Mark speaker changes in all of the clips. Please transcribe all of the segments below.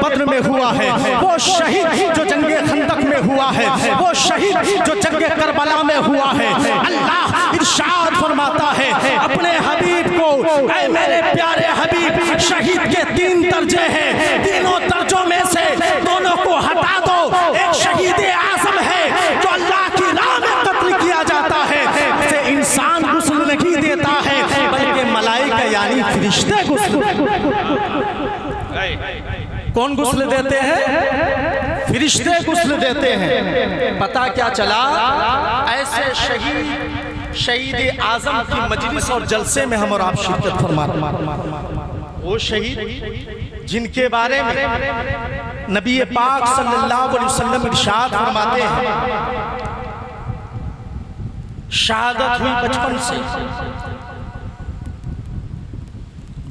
Speaker 1: बद्र में हुआ है, वो शहीद जो जंगे खंदक में हुआ है, वो शहीद जो जंगे करबला में हुआ है। अल्लाह इरशाद फरमाता है अपने हबीब को, ऐ मेरे प्यारे हबीब, शहीद के 3 दर्जे हैं, तीनों दर्जों में से दोनों को हटा दो। एक शहीद आज़म है जो अल्लाह की राह में कत्ल किया जाता है, उसे इंसान गुस्ल नहीं देता है बल्कि मलाइका यानी फरिश्ते गुस्ल। कौन गुस्ल देते हैं? फरिश्ते गुस्ल देते हैं। पता क्या चला, ऐसे शहीद आज़म की मजलिस और जलसे में हम और आप शिरकत फरमा रहे हैं। वो शहीद जिनके बारे में नबी पाक सल्लल्लाहु अलैहि वसल्लम इरशाद फरमाते हैं, शहादत हुई बचपन से,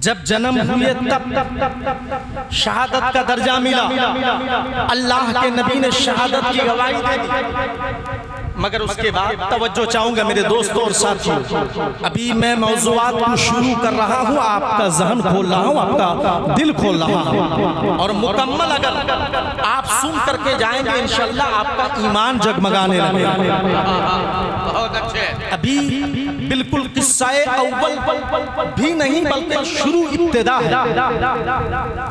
Speaker 1: जब जन्म हुए तब शहादत का दर्जा मिला। अल्लाह के नबी ने शहादत की गवाही दे दी। मगर उसके बाद तवज्जो चाहूंगा मेरे दोस्तों और साथियों, अभी मैं मौज़ूआत को शुरू कर रहा हूँ, आपका ज़हन खोल रहा हूँ, आपका दिल खोल रहा हूँ, और मुकम्मल अगर आप सुन करके जाएंगे इंशाअल्लाह आपका ईमान जगमगाने लगेगा। बहुत अच्छे। अभी बिल्कुल किस्सा-ए अव्वल भी नहीं बल्कि शुरू इब्तिदा है।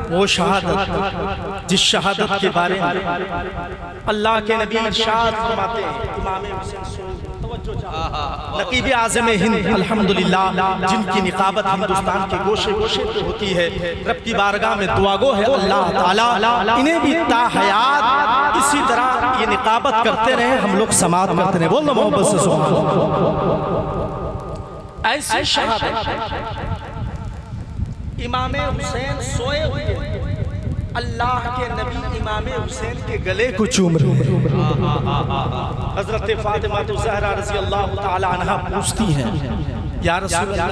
Speaker 1: वो शहादत, जिस शहादत के बारे में अल्लाह के नबी इरशाद फरमाते हैं, नकीब आज़म हिंद अल्हम्दुलिल्लाह, जिनकी निकाबत हिंदुस्तान के गोशे गोशे पे होती है, रब की बारगाह में दुआगो है अल्लाह ताला इन्हें भी ताहयात इसी तरह ये निकाबत करते रहे, हम लोग समात करते रहे। बोलो मोहब्बत से सुभान अल्लाह। ऐसी शहादत, इमाम हुसैन सोए हुए, अल्लाह के नबी इमाम हुसैन के गले को चूम रहे हैं। हजरत फातिमा तो ज़हरा रज़ी अल्लाह ताला अन्हा पूछती हैं, या रसूल अल्लाह,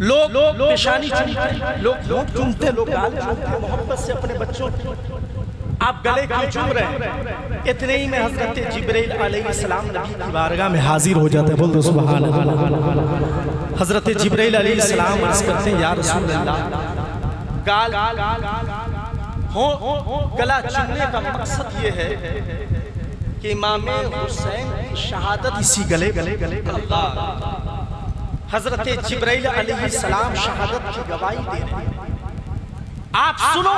Speaker 1: लोग पेशानी चूमते, लोग चूमते, लोग गाल चूमते, मोहब्बत से अपने बच्चों को, आप गले क्यों चूम रहे हैं? इतने ही में हजरत जिब्रील अलैहिस्सलाम नबी की बारगाह में हाजिर हो जाते हैं। बोल दो सुभान अल्लाह। हजरत जिब्रील अलैहिस्सलाम अर्ज़ करते हैं, या रसूल अल्लाह, गाल गला चूमने का मकसद ये है कि इमाम हुसैन की शहादत इसी गले। हजरत जिब्रील अलैहिस्सलाम शहादत की गवाही दे रहे हैं। आप सुनो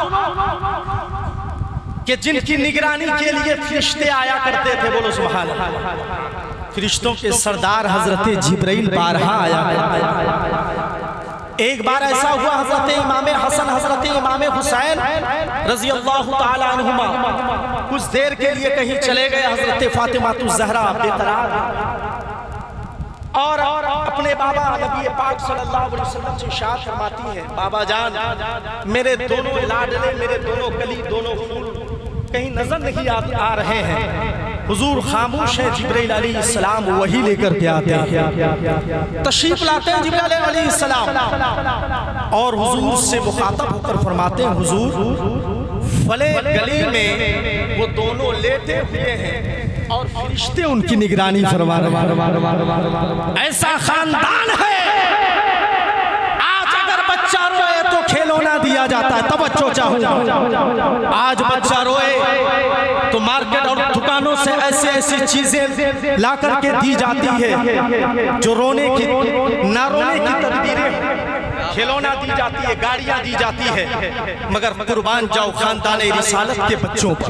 Speaker 1: कि जिनकी निगरानी के लिए फरिश्ते आया करते थे, बोलो सुभान अल्लाह। फरिश्तों के सरदार हजरत जिब्रील बारहा आया। एक बार ऐसा हुआ, हजरत इमाम हसन, हजरत इमाम हुसैन रज़ी अल्लाह ताला अन्हुमा कुछ देर के लिए कहीं चले गए। हजरत फातिमा तो ज़हरा बेकरार और अपने बाबा नबी पाक सल्लल्लाहु अलैहि वसल्लम से इरशाद फरमाती हैं, बाबा जान, मेरे दोनों लाडले, मेरे दोनों कली, दोनों फूल कहीं नजर नहीं आ रहे हैं। हुजूर खामोश है। जिब्रील अलैहिस्सलाम वही लेकर के आते हैं, तशरीफ लाते हैं जिब्रील अलैहिस्सलाम, और हुजूर से मुखातब होकर फरमाते हैं, हुजूर फले गली में वो दोनों लेटे हुए हैं और फरिश्ते उनकी निगरानी फरमा रहे। ऐसा खानदान है, आज अगर बच्चा रोए तो खिलौना दिया जाता है। तवज्जो चाहूंगा, आज बच्चा रोए तो मार्केट और दुकानों से ऐसी ऐसी चीजें ला करके दी जाती है जो रोने की ना रोने की तदबीरें, खिलौना दी जाती है, गाड़ियां दी जाती है, मगर कुर्बान जाओ खानदान रिसालत के बच्चों पर।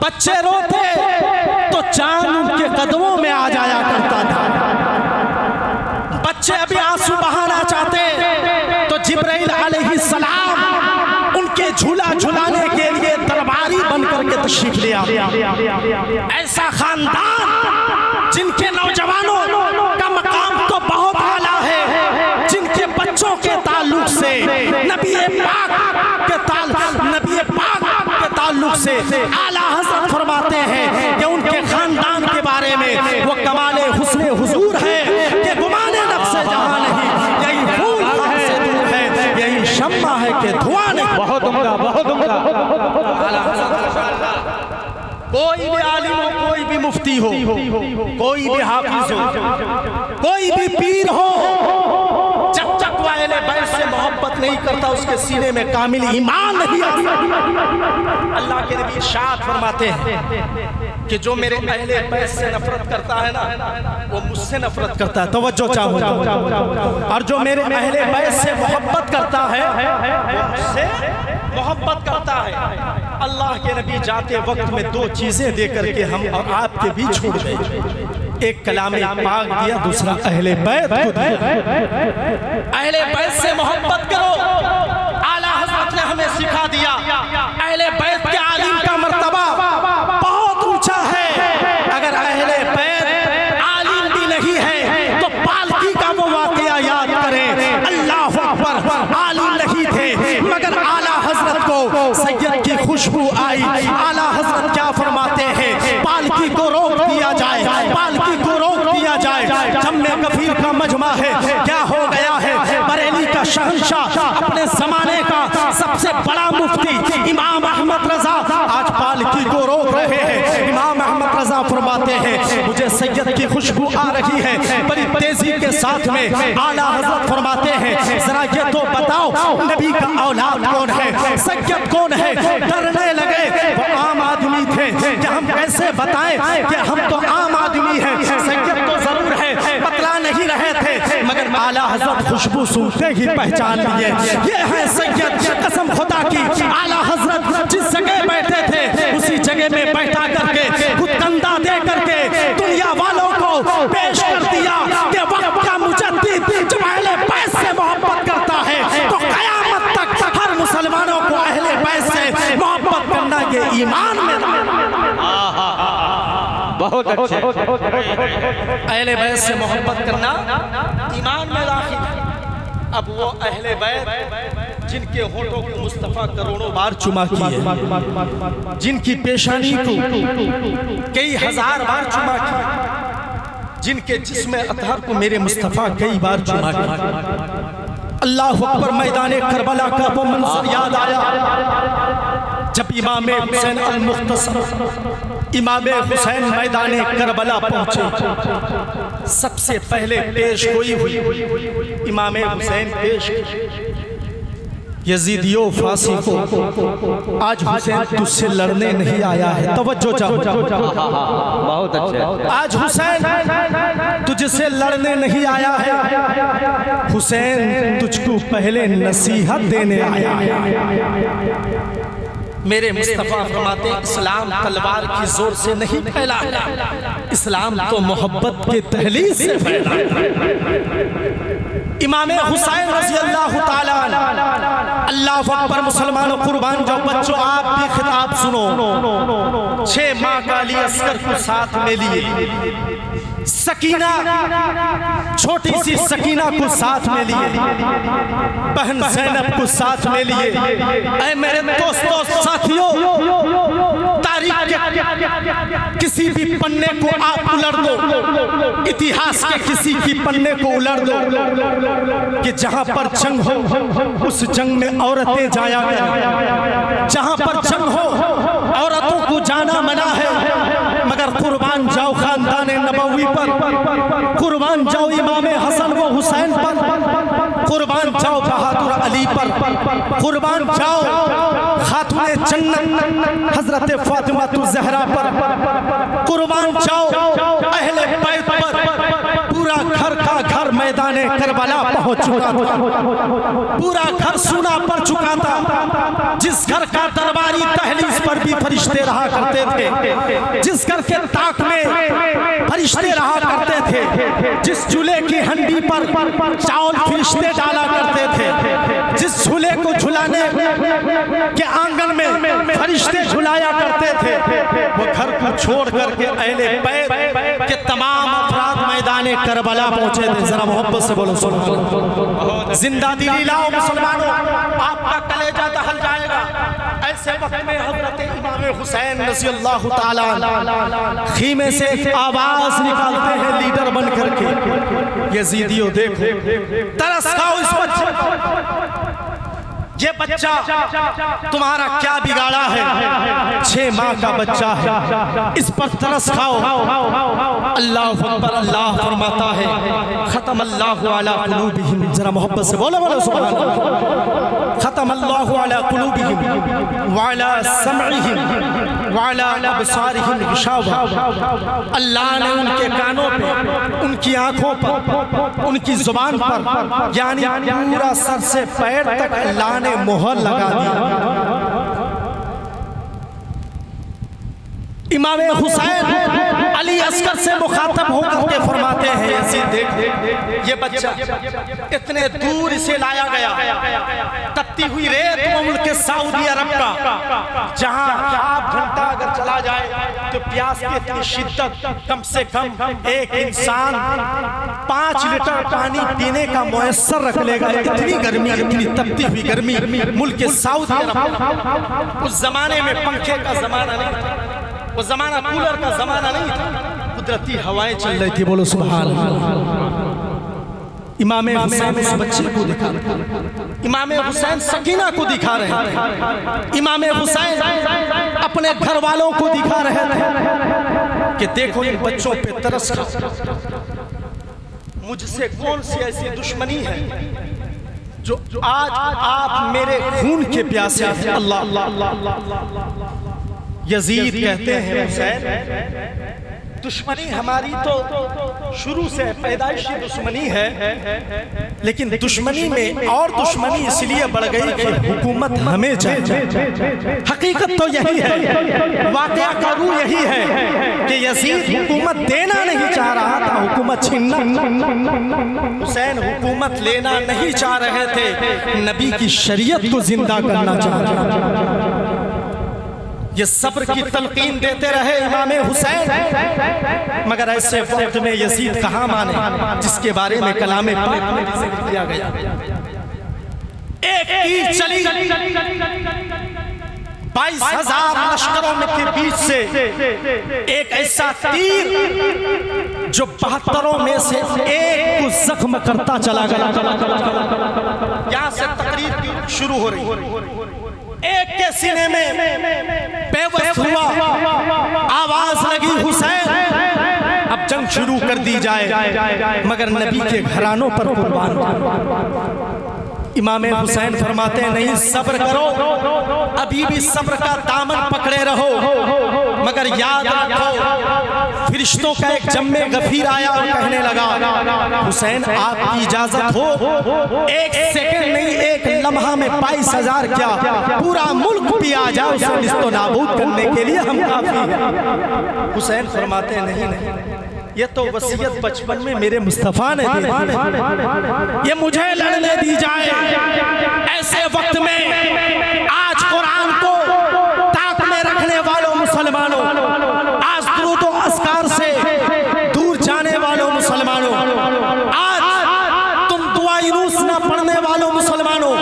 Speaker 1: बच्चे रोते तो चांद उनके कदमों में आ जाया करता था। बच्चे अभी आंसू बहाना चाहते तो जिब्रील अलैहिस्सलाम उनके झूला झुलाने के लिए दरबारी बन करके तशरीफ ले आते। ऐसा खानदान जिनके नौजवानों का मकाम तो बहुत आला है, जिनके बच्चों के ताल्लुक से नबी पाक के ताल्लुक से आला हज़रत फरमाते हैं कि उनके खानदान के बारे में वो कमाले हुस्ने हुजूर है कि गुमाने नफ्से जहां नहीं, यही फूल कहां से दूर है, यही शम्मा है कि धुआं नहीं। बहुत उम्दा, बहुत उम्दा। कोई भी आलिम हो, कोई भी मुफ्ती हो, कोई भी हाफिज हो, कोई भी पीर हो, जब तक वाले बैत से मोहब्बत नहीं करता उसके सीने में कामिल ईमान नहीं आता। अल्लाह के नबी इरशाद फरमाते हैं कि जो मेरे अहले बैत से नफरत करता है ना वो मुझसे नफरत करता है। तवज्जो चाहूंगा। और जो मेरे अहले बैत से मोहब्बत करता है वो मुझसे मोहब्बत करता है। अल्लाह के नबी जाते वक्त में दो चीजें दे करके हम और आपके बीच छोड़ गए। एक कलाम पाक दिया, दूसरा अहले बैत को दिया। अहले बैत से मोहब्बत करो। आला हज़रत ने हमें सिखा दिया अहले बैत के आलिम का मर्तबा बहुत ऊंचा है। अगर अहले बैत आलिम भी नहीं है तो पालकी का वो वाक़या याद करें। अल्लाह अकबर, आलिम नहीं थे मगर आला हज़रत को सैयद की खुशबू आई। आला हज़रत क्या फरमाते हैं, पालकी को रोक दिया जाए, पालकी को रोक दिया जाए। जम्मे कफीर का मजमा है, क्या हो गया है, बरेली का शहंशाह, अपने जमाने का सबसे बड़ा मुफ्ती इमाम अहमद रजा आज पालकी को रोक रहे हैं। इमाम अहमद रजा फरमाते हैं मुझे सैयद की खुशबू आ रही है। बड़ी तेजी के साथ में आला हज़रत फरमाते हैं जरा ये तो बताओ नबी का औलाद कौन है, सैयद कौन है। डरने लगे, वो आम आदमी थे कि हम कैसे बताएं कि हम तो आम आदमी हैं, सैयद तो जरूर है, बतला नहीं रहे थे। मगर आला हज़रत खुशबू सूंघते ही पहचान लिए ये है सैयद। कसम खुदा की आला हज़रत जिस जगह बैठे थे उसी जगह में बैठा करके खुद कंधा दे करके दुनिया वालों को पेश कर दिया कि वक्त का मुजद्दिद जब अहले बैत से मोहब्बत करता है तो क़यामत तक हर मुसलमानों को अहले बैत से मोहब्बत करना ये ईमान में बहुत अच्छे। अहले बैत से मोहब्बत करना ईमान में दाखिल है। अब वो अहले बैत जिनके होठों को मुस्तफ़ा करोड़ों बार चुमा की है, जिनकी पेशानी को कई हजार बार चुमा की, जिनके जिस्म अतहर को मेरे मुस्तफ़ा कई बार चुमा की। अल्लाह अकबर, मैदान करबला का वो मंजर याद आया जब इमाम हुसैन अल-मुख्तसर इमाम हुसैन मैदान करबला पहुंचे। सबसे पहले पेश गोई हुई, इमाम हुसैन पेश यजीदियों फांसी को आज हुसैन तुझसे लड़ने नहीं आया है। तवज्जो चाहो, बहुत अच्छे। आज हुसैन तुझसे लड़ने नहीं आया है, हुसैन तुझको पहले नसीहत देने आया है। मेरे मुस्तफ़ा फरमाते इस्लाम तलवार की जोर से नहीं फैला, इस्लाम तो मोहब्बत के तहलील से फैला। इमाम हुसैन रज़ी अल्लाह ताला अल्लाह अकबर, मुसलमानों कुर्बान जाओ। बच्चों आप भी खिताब सुनो। 6 माह का अली अस्कर को साथ में लिए, सकीना छोटी सी सकीना को साथ में लिए, बहन ज़ैनब को साथ में लिए। ऐ मेरे दोस्तों साथियों, तारीख के किसी भी पन्ने को आप उलट दो, इतिहास के किसी की पन्ने को उलट दो कि जहां पर जंग हो उस जंग में औरतें जाया करें। जहां पर जंग हो औरतों को जाना मना है, मगर कुर्बान जाओ खानदान नबवी पर, कुर्बान जाओ इमाम हसन व हुसैन पर, कुर्बान जाओ बहादुर अली पर, कुर्बान जाओ खातूने जन्नत हजरत फातिमा ज़हरा पर, कुर्बान जाओ अहले बैत पर। पूरा घर का घर मैदान करबला पहुंच चुका था, पूरा घर सूना पड़ चुका था। जिस घर का दरबारी दहलीज पर भी फरिश्ते रहा करते थे, जिस घर के ताक में फरिश्ते रहा करते थे, जिस चूल्हे की हंडी पर चावल फरिश्ते डाला करते थे, जिस झूले को झुलाने के आंगन में फरिश्ते झुलाया करते थे, वो घर को छोड़ करके अहले बैत के तमाम अफराद मैदान करबला पहुंचे थे। जरा मोहब्बत से बोलो सुभान अल्लाह। जिंदा दिली लाओ मुसलमानों, आपका कलेजा दहल जाएगा। ऐसे वक्त में हज़रत इमाम हुसैन रज़ी अल्लाह ताला खीमे से एक आवाज निकालते हैं लीडर बन करके, यजीदियों देखो तरस खाओ इस बच्चे, ये बच्चा तुम्हारा क्या बिगाड़ा है, 6 माह का बच्चा है, इस पर तरस खाओ। अल्लाह अकबर, अल्लाह फरमाता है खत्म अल्लाहु अला कुलूबिहिम। जरा मोहब्बत से बोलो बोलो सुभान अल्लाह। वाला समइहिम वाला अबसारिहिम गिशावा। अल्लाह ने उनके कानों पे, उनकी आंखों पर, उनकी जुबान पर, यानी पूरा सर से पैर तक अल्लाह ने मोहर लगा दिया। इमाम हुसैन अली अस्कर से मुखातब होकर के फरमाते हैं, यजीद देख ये बच्चा इतने दूर इसे लाया गया, तपती हुई रेत मुल्क सऊदी अरब का, जहां हाफ घंटा अगर चला जाए तो प्यास की इतनी शिद्दत, कम से कम एक इंसान 5 लीटर पानी पीने का मुयस्सर रख लेगा। इतनी गर्मी, इतनी तपती हुई गर्मी मुल्क सऊदी अरब। उस जमाने में पंखे का जमाना नहीं था, वो जमाना कूलर का जमाना नहीं था, कुदरती हवाएं चल रही थी। बोलो सुभान अल्लाह। इमाम हुसैन उस बच्चे को दिखा रहे हैं, इमाम हुसैन सकीना को दिखा रहे थे, इमाम हुसैन अपने घर वालों को दिखा रहे थे कि देखो इन बच्चों पे तरस खा, मुझसे कौन सी ऐसी दुश्मनी है जो आज आप मेरे खून के प्यासे हैं। अल्लाह। यजीद कहते हैं हुसैन दुश्मनी हमारी तो शुरू से पैदाइशी दुश्मनी है, लेकिन दुश्मनी में और दुश्मनी इसलिए बढ़ गई कि हुकूमत हमें चाहिए। हकीकत तो यही है, वाकया का रूह यही है कि यजीद हुकूमत देना नहीं चाह रहा था, हुकूमत छीनना। हुसैन हुकूमत लेना नहीं चाह रहे थे, नबी की शरीयत को जिंदा करना चाह रहे थे। ये सब्र की तलकीन देते रहे इमाम हुसैन, मगर ऐसे वक्त में यजीद कहाँ माने, जिसके बारे में कलामे पाक में जिक्र किया गया। एक तीर चली 22,000 लश्करों में के बीच से, एक ऐसा तीर जो 72 में से एक को जख्म करता चला गया। यहाँ से तकरीर शुरू हो रही, एक के सीने में बेबस हुआ, आवाज लगी हुसैन अब जंग शुरू कर दी जाए, मगर नबी के घरानों पर कुर्बान। इमाम हुसैन फरमाते हैं नहीं, सब्र करो, अभी भी सब्र का दामन पकड़े रहो, मगर याद रखो फरिश्तों का एक जम्मे गफीर आया और कहने लगा हुसैन आपकी इजाजत हो, एक सेकंड नहीं, एक लम्हा में 22,000 क्या पूरा मुल्क भी आ जाए उसे निस्तो नाबूद करने के लिए हम काफी हैं। हुसैन फरमाते हैं नहीं, ये तो वसीयत बचपन में मेरे मुस्तफा ने दी, ये मुझे लड़ने दी जाए। ऐसे वक्त में आज कुरान को ताक में रखने वालों मुसलमानों, आज दुरूद व अस्कार से दूर जाने वालों मुसलमानों, आज तुम दुआई रूस न पढ़ने वालों मुसलमानों,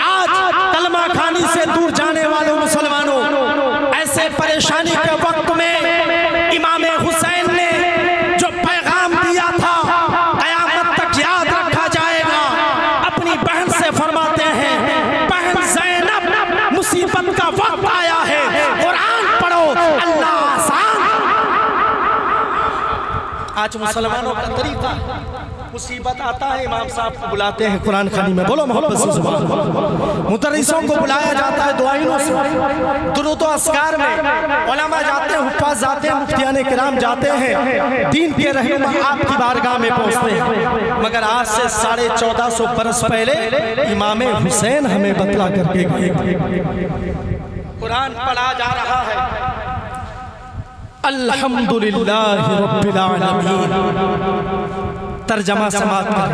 Speaker 1: आज कलमा खानी से दूर जाने वालों मुसलमानों, ऐसे परेशानी के वक्त में इमाम हुसैन ने जो पैगाम दिया था कयामत तक याद रखा जाएगा। अपनी बहन से फरमाते हैं, बहन ज़ैनब मुसीबत का वक्त आया है, कुरान पढ़ो, अल्लाह आसान। आज मुसलमानों का तरीका, मुसीबत आता है इमाम साहब को बुलाते हैं कुरान खानी में, बोलो मोहब्बत से सुभान अल्लाह। मुदर्रिसों को बुलाया जाता है दुआइयों से, दुरूद व अस्कार में उलमा जाते हैं, हुफ़्फ़ाज़ जाते हैं, मुफ्तियाने किराम जाते हैं, दीन के रहनुमा आपकी बारगाह में पहुंचते हैं। मगर आज से 1450 बरस पहले इमाम हुसैन हमें बतला करके गए। कुरान पढ़ा जा रहा है, अल्हम्दुलिल्लाहि रब्बिल आलमीन। तर्जमा समात कर,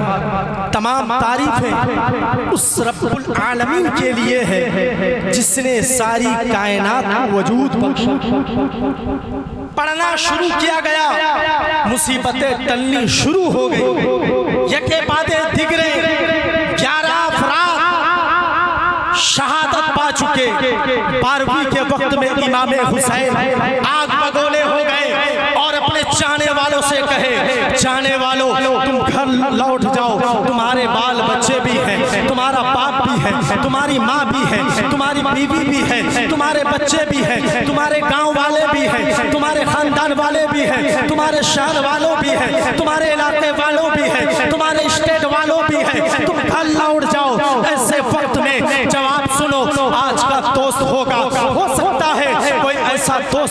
Speaker 1: तमाम तारीफें उस रब्बुल आलमीन के लिए है जिसने सारी कायनात को वजूद बख्शा। पढ़ना शुरू किया गया, मुसीबतें टलनी शुरू हो गई, यके बादे दिगरे 11 अफराद शहादत पा चुके। 12वीं के वक्त में इमाम हुसैन आग बगोले हो गए और अपने चाहने वालों से कहे, चाहने वालों तुम घर लौट जाओ, तुम्हारे बाल बच्चे भी हैं, तुम्हारा बाप भी है, तुम्हारी माँ भी है, तुम्हारी बीवी भी है, तुम्हारे बच्चे भी हैं, तुम्हारे गांव वाले भी हैं, तुम्हारे खानदान वाले भी हैं, तुम्हारे शहर वालों भी हैं, तुम्हारे इलाके वालों भी हैं, तुम्हारे स्टेट वालों भी हैं, तुम घर लौट जाओ। ऐसे वक्त में जवाब सुनो, आज का दोस्त होगा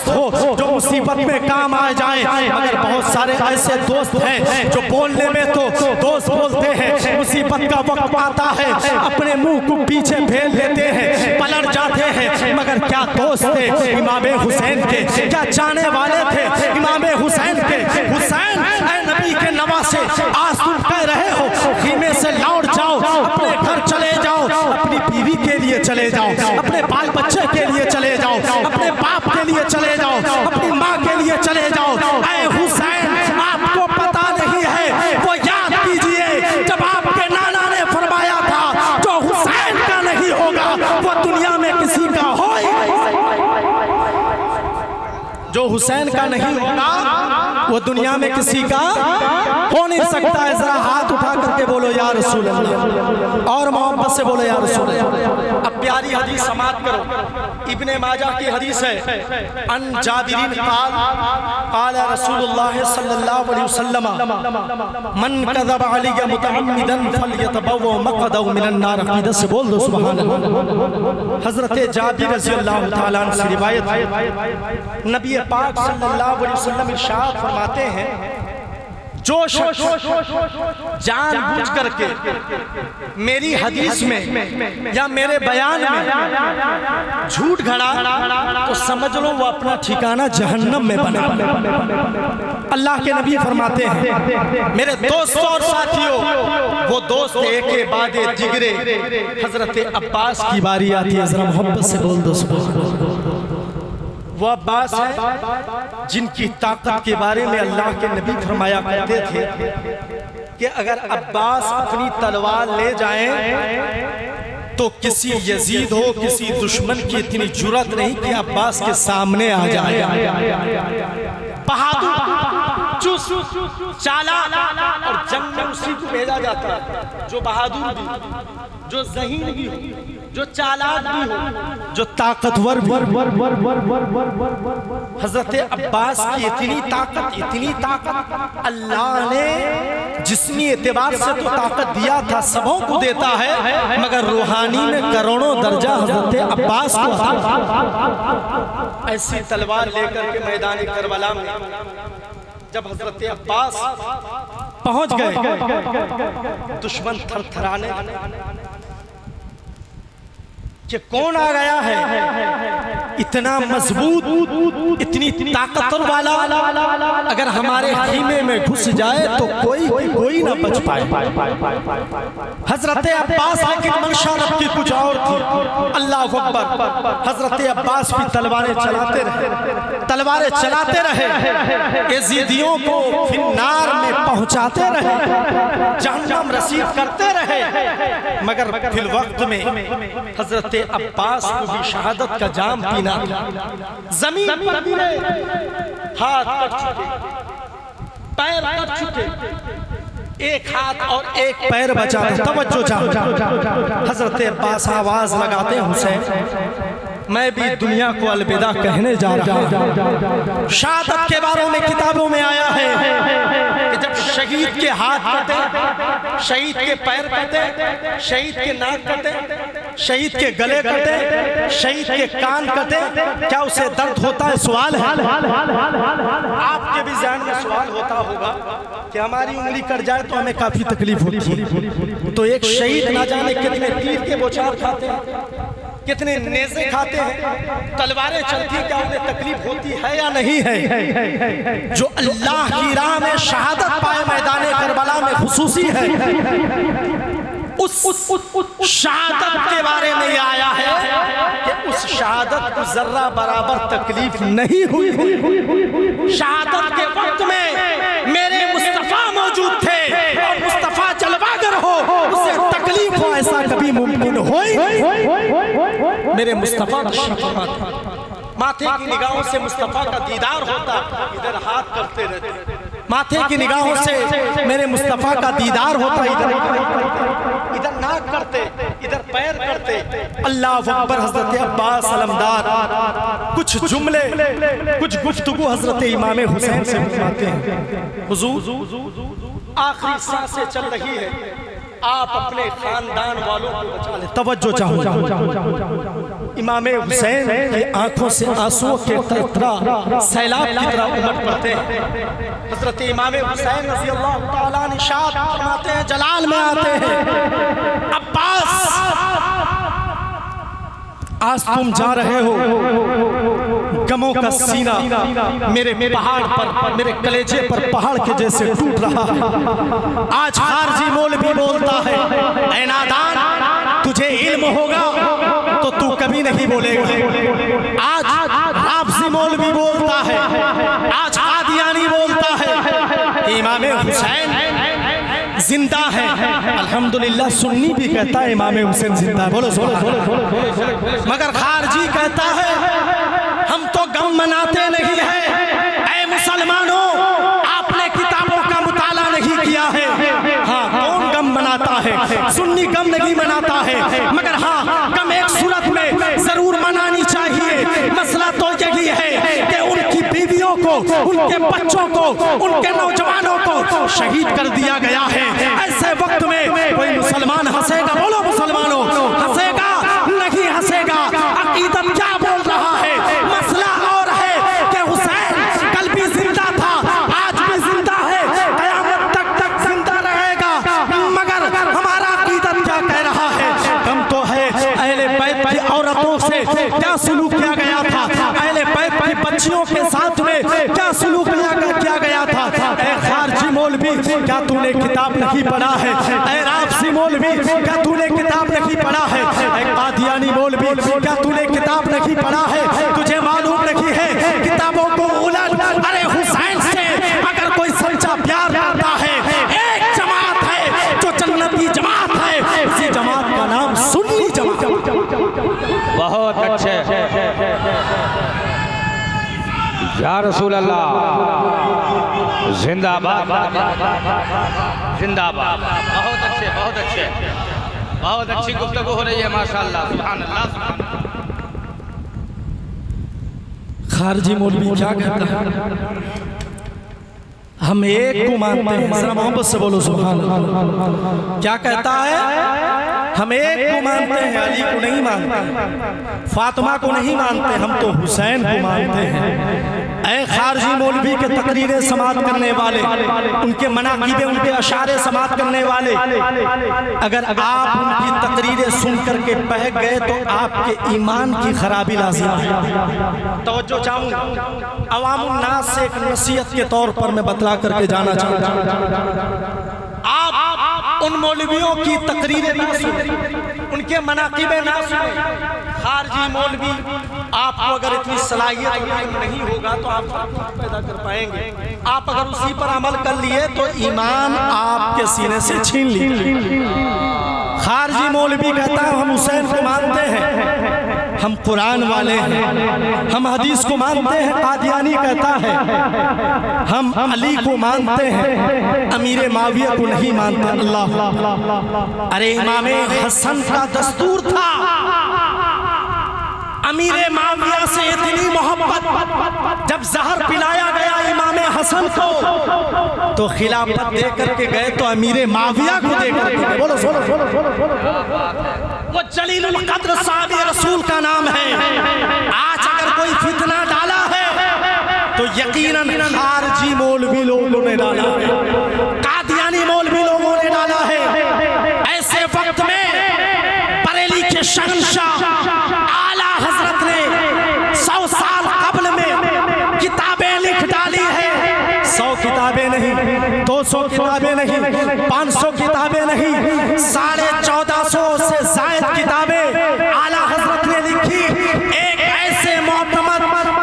Speaker 1: दोस्त हो जो मुसीबत में काम आ जाए, मगर बहुत सारे ऐसे दोस्त हैं जो बोलने में तो दोस्त बोलते हैं, मुसीबत का वक्त आता है अपने मुंह को पीछे फेर लेते हैं, पलट जाते हैं। मगर क्या दोस्त थे इमाम हुसैन के, क्या चाहने वाले थे इमाम हुसैन के। हुसैन ऐ नबी के नवासे, आज तुम कह रहे हो खीमे से लौट जाओ, अपने घर चले जाओ, अपनी बीवी के लिए चले जाओ, अपने बाल बच्चे के लिए चले जाओ, अपने बाप के लिए चले जाओ, अपनी माँ के लिए चले जाओ। ऐ हुसैन आपको पता नहीं है, वो याद कीजिए जब आपके नाना ने फरमाया था जो हुसैन का नहीं होगा वो दुनिया में किसी का हो, जो हुसैन का नहीं होगा वो दुनिया में किसी का हो नहीं सकता है। जरा हाथ उठा करके बोलो या रसूल अल्लाह, और मोहब्बत से बोलो या रसूल अल्लाह। अब प्यारी हदीस समाप्त करो, इब्ने माजाह की हदीस है, अन जाबिरीन क़ाल रसूलुल्लाह सल्लल्लाहु अलैहि वसल्लम मन कज़ब अलैया मुतअम्मिदन फलयतबव्व मक़अदहु मिनन नार। अक़ीदत से बोल दो सुभान अल्लाह। हज़रत जाबिर रज़ियल्लाहु तआला अन्हु से रिवायत है, नबी पाक सल्लल्लाहु अलैहि वसल्लम इरशाद फरमाते हैं, जो शख्स जानबूझ करके मेरी हदीस में या मेरे बयान में झूठ घड़ा तो समझ लो वो अपना ठिकाना जहन्नम में बना। अल्लाह के नबी फरमाते हैं, मेरे दोस्तों और साथियों, वो दोस्त एक के बाद जिगरे हजरत अब्बास की बारी आती है। जरा मोहब्बत से बोल दो। वो अब्बास है जिनकी ताकत के बारे में अल्लाह के नबी फरमाया करते थे कि अगर अब्बास अपनी तलवार ले जाएं तो किसी यजीद हो, किसी दुश्मन की इतनी जुर्रत नहीं कि अब्बास के सामने आ जाए। बहादुर, चुस्त, चालाक और जंग में उसी को भेजा जाता है जो बहादुर भी, जो ज़हीन भी हो, जो चालाक भी हो, जो ताकतवर भी। हजरत अब्बास की इतनी ताकत अल्लाह ने जिस्मी एतबार से तो ताकत दिया था, सबों को देता है, मगर रूहानी में करोड़ों दर्जा हजरत अब्बास को था। ऐसी तलवार लेकर के मैदान करबला में जब हजरत अब्बास पहुंच गए, दुश्मन थरथराने कि कौन आ गया है इतना मजबूत, इतनी ताकतवर वाला, अगर हमारे खीमे में घुस जाए तो कोई ना बच पाए। हजरत अब्बास लेकिन मंशा रब की कुछ और थी। अल्लाह अकबर। हजरत अब्बास भी तलवारें चलाते रहे, यजीदियों को फिन्नार में पहुंचाते रहे, जहन्नम रसीद करते रहे, मगर फिल वक्त में हजरत अब्बास को भी शहादत का जाम पीना था। जमीन पर गिरे, हाथ कट चुके, पैर कट चुके, एक हाथ और एक पैर बचा। तवज्जो चाहो, हजरत अब्बास आवाज लगाते, हुसैन मैं भी दुनिया को अलविदा कहने जा रहा हूँ। शहादत के बारे में किताबों में आया है कि जब शहीद के हाथ कटे, शहीद के पैर कटे, शहीद के नाक कटे, शहीद के गले कटे, शहीद के कान कटे, क्या उसे दर्द होता है? सवाल है। आपके भी ज़हन में सवाल होता होगा कि हमारी उंगली कट जाए तो हमें काफी तकलीफ होती है, तो एक शहीद ना जाने कितने तीर के बौछार खाते हैं, कितने नेज़े खाते हैं, तलवारें चलती हैं, क्या उन्हें तकलीफ होती है या नहीं है? जो अल्लाह की राह में शहादत पाए मैदान करबला में खुसूसी है, उस शहादत के बारे में आया है कि उस शहादत को जर्रा बराबर तकलीफ नहीं हुई। शहादत के वक्त में मेरे मुस्तफा मौजूद थे, और मुस्तफा जलवागर हो, उसे तकलीफ हो, ऐसा कभी मुमकिन हो? मेरे मुस्तफा माथे की निगाहों से मुस्तफा का दीदार होता, इधर हाथ करते रहते, माथे की निगाहों से मेरे मुस्तफा का दीदार होता, इधर नाक करते, इधर पैर करते। अल्लाह अकबर। हजरत अब्बास अलमदार कुछ जुमले, कुछ गुफ्तगू हजरत इमाम हुसैन से फरमाते हैं, हुजूर आखिरी सांसें चल रही है, आप अपने खानदान वालों को बचा ले। तवज्जो चाहो। इमाम हुसैन की आंखों से आंसुओं के कतरा सैलाब की तरह उमड़ पड़ते हैं। हजरत इमाम हुसैन रज़ियल्लाहु ताला निशात फरमाते हैं, जलाल में आते हैं, अब्बास आज तुम जा रहे हो, गमों का सीना मेरे पहाड़ पर, मेरे कलेजे पर पहाड़ के जैसे टूट रहा है। आज खारजी मौलवी बोलता है, ऐ नादान तुझे इल्म होगा तो तू कभी नहीं बोलेगा। आज राफजी मौलवी बोलता है, आज कादियानी बोलता है कि इमाम हुसैन जिंदा है। अल्हम्दुलिल्लाह सुन्नी भी कहता है इमाम हुसैन जिंदा है, बोलो मगर खारजी कहता है हम तो गम मनाते नहीं है। ऐ मुसलमानों, आपने किताबों का मुताला नहीं किया है। हाँ, कौन गम मनाता है? सुन्नी गम नहीं मनाता है, मगर हाँ गम एक सूरत में जरूर मनानी चाहिए। मसला तो यही है कि उनकी बीवियों को, उनके बच्चों को, उनके नौजवानों को शहीद कर दिया गया है। ऐसे वक्त में कोई मुसलमान हंसेगा? बोलो मुसलमानों, हंसेगा? नहीं हंसेगा। अकीदत क्या बोल रहा है? मसला और है कि हुसैन कल भी जिंदा था, आज भी जिंदा है, कयामत तक जिंदा रहेगा। मगर हमारा अकीदत क्या कह रहा है? हम तो है अहले बैत की औरतों से क्या सुलूक किया गया था, अहले बैत की बच्चियों के साथ में क्या सुलूक किया गया था। ऐ खारजी मौलवी, क्या तूने किताब नहीं पढ़ा है? ऐ राफसी मौलवी, क्या तूने किताब नहीं पढ़ा है? ऐ कादियानी मौलवी, क्या तूने किताब नहीं पढ़ा है? तुझे मालूम नहीं है किताबों को उलट? अरे हुसैन से अगर कोई सच्चा प्यार करता है, एक जमात है जो जन्नती जमात है, उसी जमात का नाम सुन्नी जमात।
Speaker 2: बहुत अच्छे या रसूल अल्लाह, जिंदाबाद जिंदाबाद। बहुत अच्छे, बहुत अच्छे, बहुत अच्छी गुफ्तगू हो रही है माशाअल्लाह, सुभान अल्लाह।
Speaker 1: खारजी मौलवी क्या कहता है? हम एक को मानते हैं। जरा मोहब्बत से बोलो सुभान अल्लाह। क्या कहता है? हम एक को मानते हैं, अली को नहीं मानते, फातिमा को नहीं मानते, हम तो हुसैन को मानते हैं। ऐ खारजी मौलवी के तकरीरें समात करने वाले, उनके मनाक़िबे, उनके अशारे समात करने वाले, अगर आप उनकी तकरीरें सुन करके बह गए तो आपके ईमान की खराबी लाज़िम है। तवज्जो चाहूँ, अवामुन नास से एक नसीहत के तौर पर मैं बतला करके जाना चाहता हूँ। आप उन मौलवियों की तकरीरें ना सुने, उनके मनाक़िबे ना सुने। खारजी मौलवी, आपको अगर इतनी सलाहियत नहीं होगा तो आप पैदा कर पाएंगे। आप अगर उसी पर अमल कर लिए तो ईमान आपके सीने से छीन लीजिए। खारजी मौलवी कहता है हम हुसैन को मानते हैं, हम कुरान वाले हैं, हम हदीस को मानते हैं। कादियानी कहता है हम अली को मानते हैं, अमीर माविया को नहीं मानते। अल्लाह, अरे इमाम हसन का दस्तूर था, अमीर माविया से इतनी मोहब्बत, जब जहर पिलाया गया इमाम हसन को तो खिलाफत दे करके गए तो अमीर माविया को दे करके। बोलो वो जलीलुल कद्र साहब रसूल का नाम है। आज अगर कोई फितना डाला है तो यकीनन खारजी मौलवी लोगों ने डाला है, कादियानी मौलवी लोगों ने डाला है। ऐसे वक्त में बरेली के शहंशाह आला हजरत ने 100 साल कबल में किताबें लिख डाली है। 100 किताबें नहीं, 200 किताबें नहीं, 500 किताबें नहीं, 1450 से जायद किताबें आला हजरत ने लिखी। एक ऐसे मोहतमद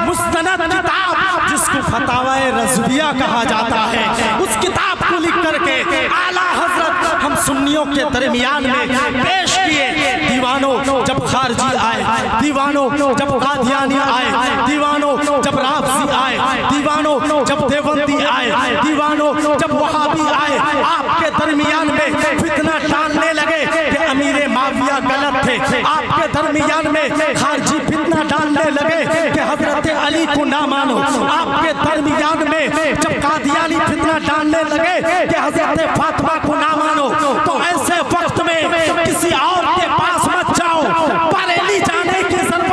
Speaker 1: मुस्तनद किताब जिसको फतावाए रज़विया कहा जाता है, उस किताब को लिख करके आला हजरत हम सुन्नियों के दरमियान में पेश किए। दीवानों जब खारजी आए, दीवानों जब कादियानी आए, दीवानों जब राफजी आए, दीवानों जब देवबंदी आए, दीवानों जब वहाबी आए, आपके दरमियान में फितना डालने लगे कि अमीर माविया गलत थे। आपके दरमियान में खारजी फितना डालने लगे कि हजरत अली को ना मानो। आपके दरमियान में जब कादियानी फितना डालने लगे कि हजरत फातिमा को ना मानो, तो ऐसे वक्त में किसी और के पास मत जाओ, बरेली जाने की जरूरत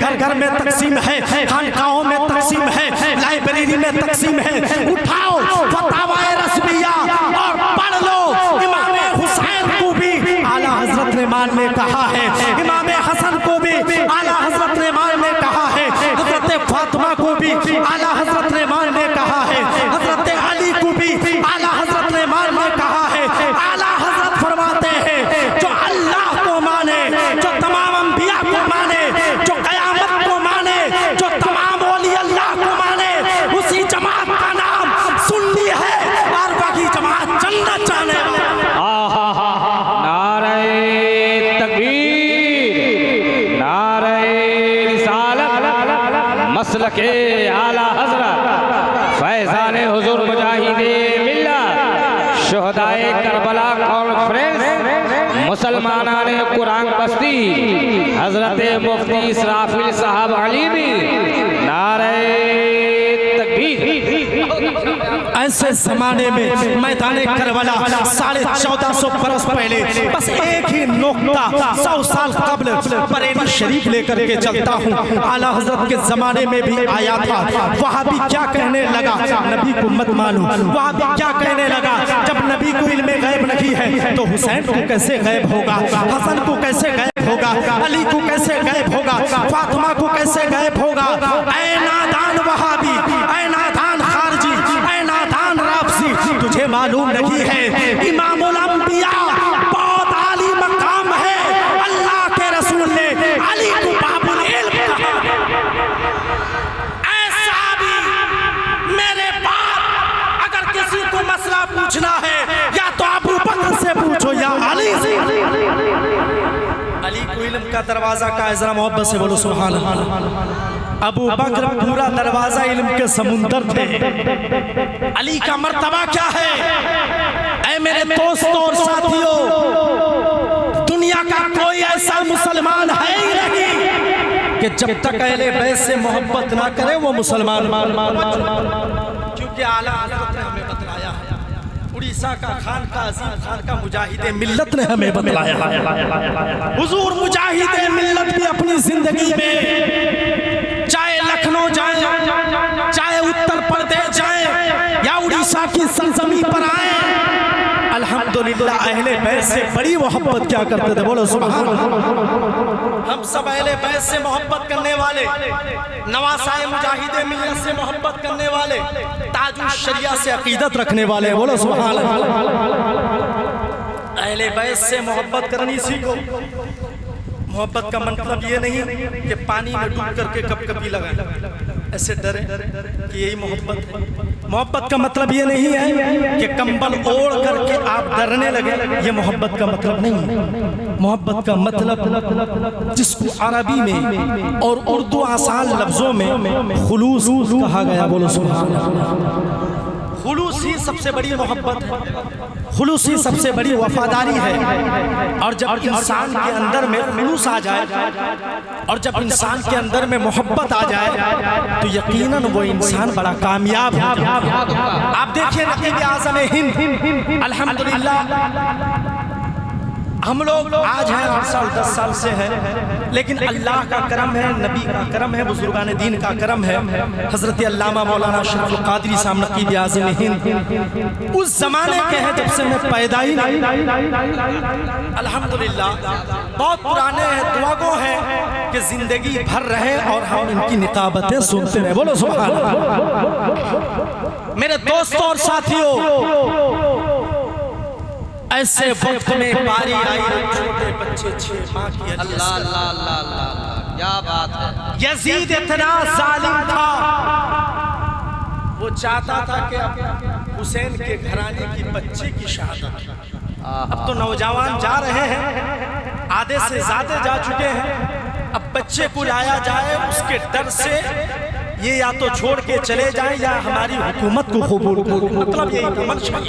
Speaker 1: घर घर में तकसीम है, खानकाहों में तकसीम है, लाइब्रेरी में तकसीम है। उठाओ फतावाए रस्मिया और पढ़ लो। इमाम हुसैन को भी आला हजरत ने मानने कहा है, इमाम हसन को भी आला हजरत ने मानने कहा है, हजरत फातिमा को भी आला हजरत ने मानने कहा है, हजरत अली को भी आला हजरत ने मानने कहा है। आला हजरत फरमाते हैं जो अल्लाह को माने, जो तमाम अंबिया को माने, जो कयामत को माने, जो तमाम औली अल्लाह को माने, उसी जमात का नाम सुन्नी है और बाकी जमात जन्नत जाने वाली।
Speaker 2: मसलके आला हज़रत फैज़ान हुज़ूर मुजाहिदे मिल्लत शुहदाए करबला कॉन्फ्रेंस मुसलमानाने कुरान बस्ती हज़रत मुफ्ती इसराफिल साहब अलीमी नारे तकबीर।
Speaker 1: ऐसे जमाने में मैदाने करबला 1450 बरस पहले बस एक ही नुक्ता 100 साल कबल बरेली शरीफ लेकर के चलता हूँ। आला हजरत के जमाने में भी आया था। वहाँ भी क्या कहने लगा, नबी को मत मानो। वहाँ भी क्या कहने लगा, जब नबी को इल्मे गैब नहीं है तो हुसैन को कैसे गैब होगा, हसन को कैसे गैब होगा, अली को कैसे गैब होगा, फातिमा को कैसे गैब होगा। ऐ नादान वहाबी, ऐ नादान खारजी, ऐ नादान राफसी, तुझे मालूम नहीं है इमामुल अंबिया बहुत आली मकाम है। अल्लाह के रसूल ने अली को बाबुल इल्म कहा। ऐसा भी मेरे पास अगर किसी को मसला पूछना है या तो अबू बकर से पूछो या अली से। अली को इल्म का दरवाजा का जरा मोहब्बत से बोलो सुभान अल्लाह। अबू बकर पूरा दरवाजा इल्म के समुंदर थे। अली का मर्तबा क्या है? ऐ मेरे दोस्तों और साथियों, दुनिया का कोई ऐसा मुसलमान है ही नहीं कि जब तक अहले बैत से मोहब्बत ना करे वो मुसलमान। क्योंकि आला हज़रत ने हमें बतलाया है, उड़ीसा का खान का अजीम खान का मुजाहिदे मिल्लत ने हमें बतलाया है। हुजूर मुजाहिदे मिल्लत भी अपनी जिंदगी में चाहे लखनऊ जाए, चाहे उत्तर प्रदेश जाए या उड़ीसा की सरजमी पर आए, अल्हम्दुलिल्लाह अहले बैत से बड़ी मोहब्बत क्या करते थे, बोलो सुभान अल्लाह। हम सब अहले बैत से मोहब्बत करने वाले, नवासाए मुजाहिदे मिल्लत से मोहब्बत करने वाले, ताजुल शरिया से अकीदत रखने वाले, बोलो सुभान अल्लाह। अहले बैत से मोहब्बत करनी सीखो। मोहब्बत का मतलब ये नहीं कि पानी में डूब करके कभी लगाए, ऐसे डरे कि यही मोहब्बत है। मोहब्बत का मतलब ये नहीं है कि कंबल ओढ़ करके आप डरने लगे, ये मोहब्बत का मतलब नहीं है। मोहब्बत का मतलब जिसको अरबी में और उर्दू आसान लफ्जों में खुलूस कहा गया, बोलो सुभान अल्लाह। खुलूस ही सबसे बड़ी मोहब्बत है, खुलूस ही सबसे बड़ी वफादारी है। और जब इंसान के अंदर में खुलूस आ जाए और जब इंसान के अंदर में मोहब्बत आ जाए तो यकीनन वो इंसान बड़ा कामयाब है। आप देखिए नबी आज़म हिंद अल्हम्दुलिल्लाह, हम लोग आज हैं 8 साल 10 साल से हैं, लेकिन अल्लाह का करम है, नबी का करम है, बुजुर्गान दीन का करम है। हजरत अल्लामा मौलाना शरीफुल कादरी साहब नकीब आज़म हिंद उस जमाने के हैं जब से मैं पैदा ही नहीं, अल्हम्दुलिल्लाह बहुत पुराने हैं, दुआगो हैं कि जिंदगी भर रहे और हम इनकी निकाबतें सुनते रहे, बोलो सुभान अल्लाह। मेरे दोस्तों और साथियों, ऐसे वक्त में बारी आई, छोटे बच्चे 6 माह की,
Speaker 2: अल्लाह अल्लाह अल्लाह अल्लाह, क्या बात है।
Speaker 1: यजीद इतना जालिम था, वो चाहता था कि हुसैन के घराने की बच्चे की शहादत। अब तो नौजवान जा रहे हैं, आधे से ज्यादा जा चुके हैं, अब बच्चे को लाया जाए उसके डर से ये या तो छोड़ के चले जाए या हमारी हुकूमत को कबूल करें, मतलब यही मंशा।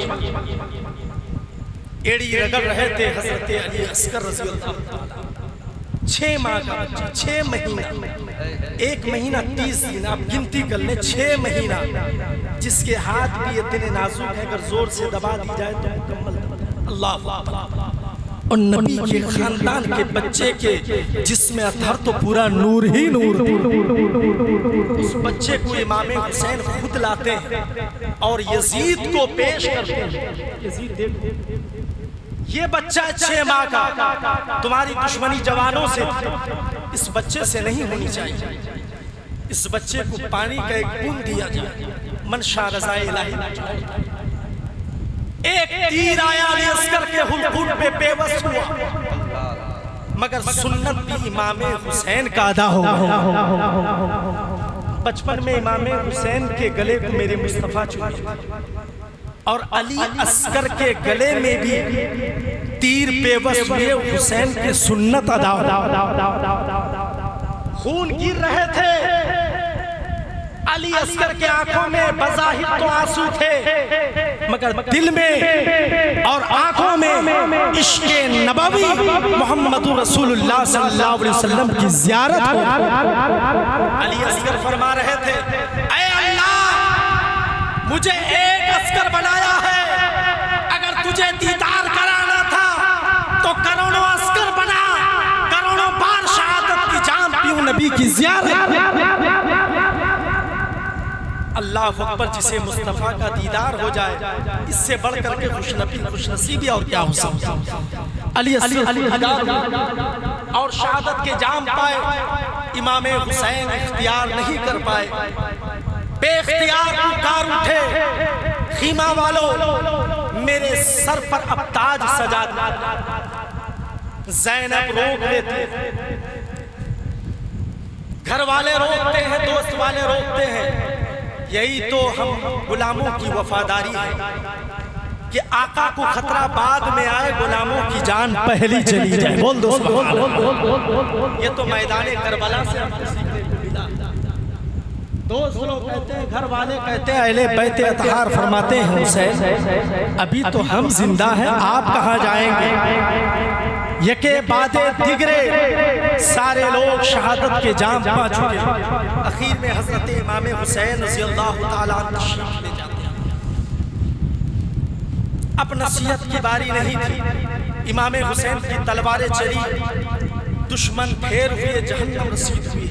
Speaker 1: एड़ी रगड़ रहे थे हज़रत अली अस्कर रज़ी अल्लाह ताला। 6 माह का बच्चा, 6 महीना, 1 महीना 30 दिन, आप गिनती कर लें, 6 महीना, जिसके हाथ भी इतने नाजुक हैं, अगर जोर से दबा दी जाए तो मुकम्मल। अल्लाह और नबी के खानदान के बच्चे के जिसमें अतहर तो पूरा नूर ही नूर। उस बच्चे को इमाम हुसैन खुद लाते हैं और यजीद को पेश करते हैं। यजीद देखो, ये बच्चा 6 माह का, तुम्हारी दुश्मनी जवानों से थी, इस बच्चे से नहीं होनी चाहिए। इस बच्चे को पानी का एक बूंद दिया जाए, मनशा रज़ाए इलाही। एक तीर आया अस्कर के हुलकुल पे बेबस हुआ, मगर सुन्नत भी इमाम हुसैन का अदा हो। बचपन में इमाम हुसैन के गले को मेरे मुस्तफा चूमे और अली अस्कर के गले में भी तीर बेबस हुए, हुसैन के सुन्नत अदा हो। खून गिर रहे थे, अली अस्कर के आंखों में बज़ाहिर तो आंसू थे, मगर दिल में और आंखों में इश्क़े नबवी मोहम्मदुर रसूलुल्लाह सल्लल्लाहु अलैहि वसल्लम की ज़ियारत हो। अली अस्कर फरमा रहे थे, ऐ अल्लाह, मुझे एक अस्कर बनाया है, अगर तुझे दीदार कराना था तो करोड़ों अस्कर बना, करोड़ों बार शहादत की जाम पीऊं नबी की ज़ियारत। अल्लाह अकबर, जिसे मुस्तफ़ा का दीदार हो जाए, इससे बढ़ करके खुशनसीबी और क्या हो सकता। अली और शहादत के जाम पाए, इमाम हुसैन इख्तियार नहीं कर पाए, बेख्तियार पुकार उठे, खीमा वालों मेरे सर पर अब ताज सजा दो। ज़ैनब रोक लेते, घर वाले रोकते हैं, दोस्त वाले रोकते हैं। यही तो हम गुलामों की वफादारी है कि आका को खतरा बाद में आए, गुलामों की जान पहली चली जाए। बोल दो सुभान अल्लाह। ये तो मैदान करबला से हमको सीखने को मिला। दोस्त लोग कहते हैं, घर वाले कहते हैं, अहले बैत अतहार फरमाते हैं, हुसैन अभी तो हम जिंदा हैं, आप कहाँ जाएंगे। यके बादे दिगरे सारे लोग शहादत के जाम पा चुके हैं। आखिर में हजरत इमाम हुसैन रज़ियल्लाहु ताला तशरीफ ले जाते हैं। अब नसीहत की बारी नहीं थी, इमाम हुसैन की तलवारें चली, दुश्मन ढेर हुए, जहन्नम रसीद हुई,